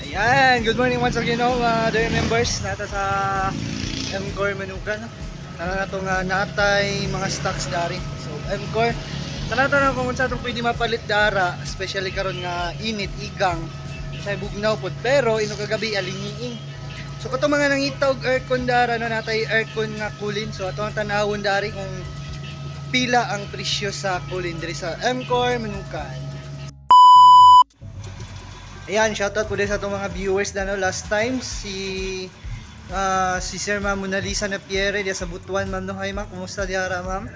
Ayan, good morning once again dear members nata sa MCore Manukan. Natong natay mga stocks dari. So MCore, tanatan kung unsa tong pwede mapalit dara, especially karon nga init igang sa bugnaw pod pero ino kagabi alingiing. So kato mga nangita og aircon dara na natay aircon nga kulin. So ato ang tanawon dari kung pila ang presyo sa kulin diri sa MCore Manukan. Ayan, shoutout po din sa itong mga viewers na last time si Sir Ma'am Mona Lisa Napierre diya sa Butuan. Ma'am, no, hi ma'am, kumusta diara ma'am?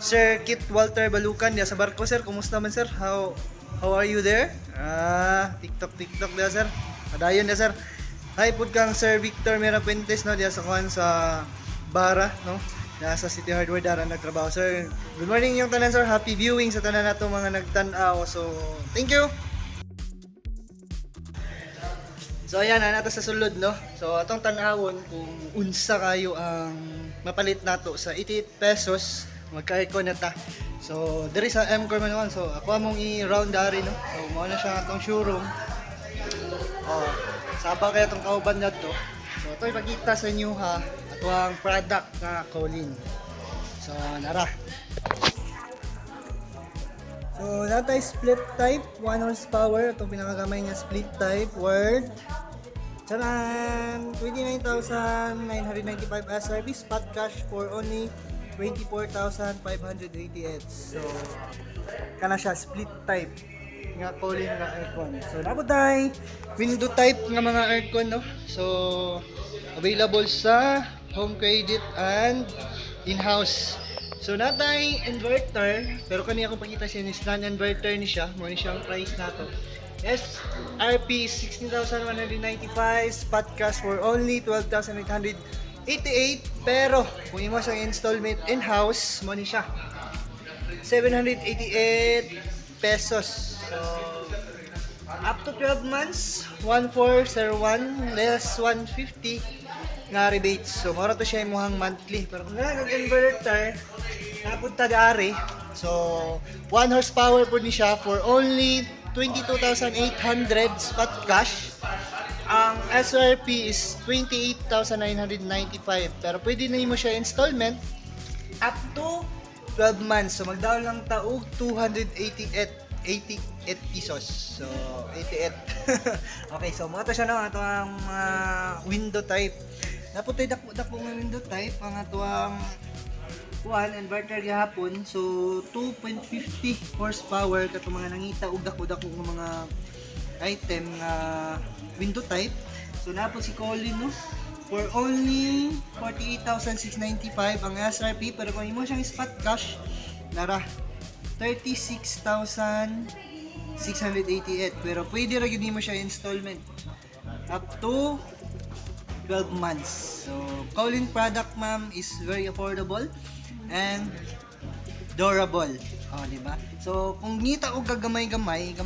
Sir Kit Walter Balukan diya sa barko sir, kumusta man sir? How are you there? TikTok diya sir. Adayon diya sir. Hi pud kang Sir Victor Mera Puentes no diya sa kuan sa Bara no. Nasa City Hardware dara nagtrabaho sir. Good morning yung tanan sir. Happy viewing sa tanan nato mga nagtan-aw. So, thank you. So ayan na nato sa sulod no. So atong tan-awon kung unsa kayo ang mapalit nato sa 88 pesos magka-aircon na ta. So diri sa MCore Manukan. So ako among i-round dari no. So mao na siya atong showroom. Oh, saba kaya atong kauban nadto. So ito ipakita sa inyo ha ato ang product nga Colin. So nara. So natay split type 1 horsepower, itong pinakagamay niya split type word. Charan 29,995 SRP spot cash for only 24,588. So kana siya split type nga Colin nga aircon. So napod tay window type nga mga aircon no. So available sa home credit and in-house. So natay inverter, pero kaniya akong pakita siya ni non-inverter ni siya, mo ni siya ang price nato. SRP 16,195, spot cash for only 12,888, pero kung imo siyang installment in-house, mo ni siya 788 pesos. So up to 12 months, 1401 less 150 nga rebates. So mora to siya imuhang monthly. Pero kung nag-inverter napunta dari, so 1 horsepower po ni siya for only 22,800 spot cash. Ang SRP is 28,995, pero pwede na mo siya installment up to 12 months. So magdaon lang taog 288 pesos. So 88. Okay, so mga to siya no, ato ang window type. Naputoy dako nga window type ang ato ang inverter gihapon. So 2.50 horsepower kato mga nangita og dako-dako nga mga item nga window type. So napo si Colin no for only 48,695 ang SRP, pero kung imo siyang spot cash nara 36,688, pero pwede ra gyud nimo siya installment up to 12 months. So Colin product ma'am is very affordable and durable. Oh, di ba? So kung nita og gamay-gamay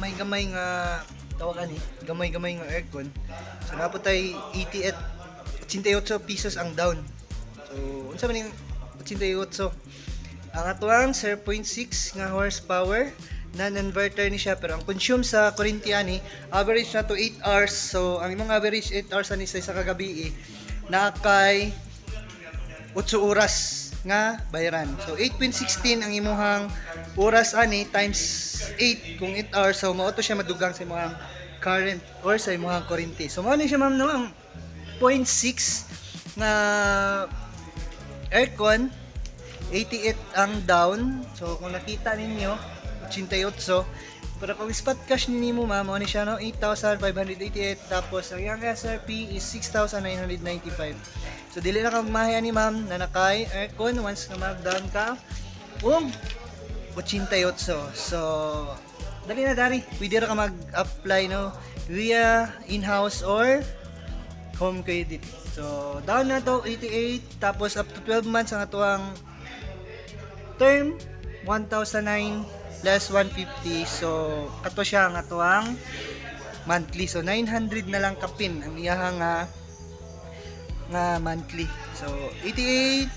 nga tawagan gamay-gamay nga aircon. So napot tay 88 pesos ang down. So unsa man ning 88? Ang atuang 0.6 nga horsepower, non-inverter ni siya, pero ang consume sa kuryente ani average na to 8 hours. So ang imong average 8 hours ani sa kagabi na kay 8 oras nga bayaran. So 8.16 ang imuhang oras ani times 8 kung 8 hours. So mao to siya madugang sa imong current or sa imong kuryente. So mao ni siya ma'am no ang 0.6 nga aircon, 88 ang down. So kung nakita ninyo 88. Pero kung spot cash nimo ma'am, ano siya no 8,588, tapos ang iyang SRP is 6,995. So dili na kang mahiya ni ma'am na nakay aircon once na mag-down ka kung 88. So dali na dari, pwede ra ka mag-apply no via in-house or home credit. So down na to 88, tapos up to 12 months ang atuang term 1,009 less 150. So ato siya nga tuang monthly. So 900 na lang kapin ang iyahang nga monthly. So 88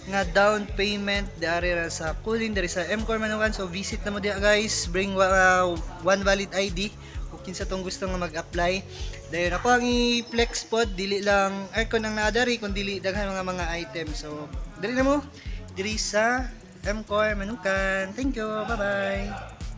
nga down payment dari sa Colin dari sa MCore Manukan. So visit na mo dia guys, bring one valid ID kung kinsa tong gusto nga mag-apply. Dayon ako ang i-flex pod, dili lang aircon ang naadari kun dili daghan mga item. So, dili na mo diri sa M-Core Manukan. Thank you. Bye-bye.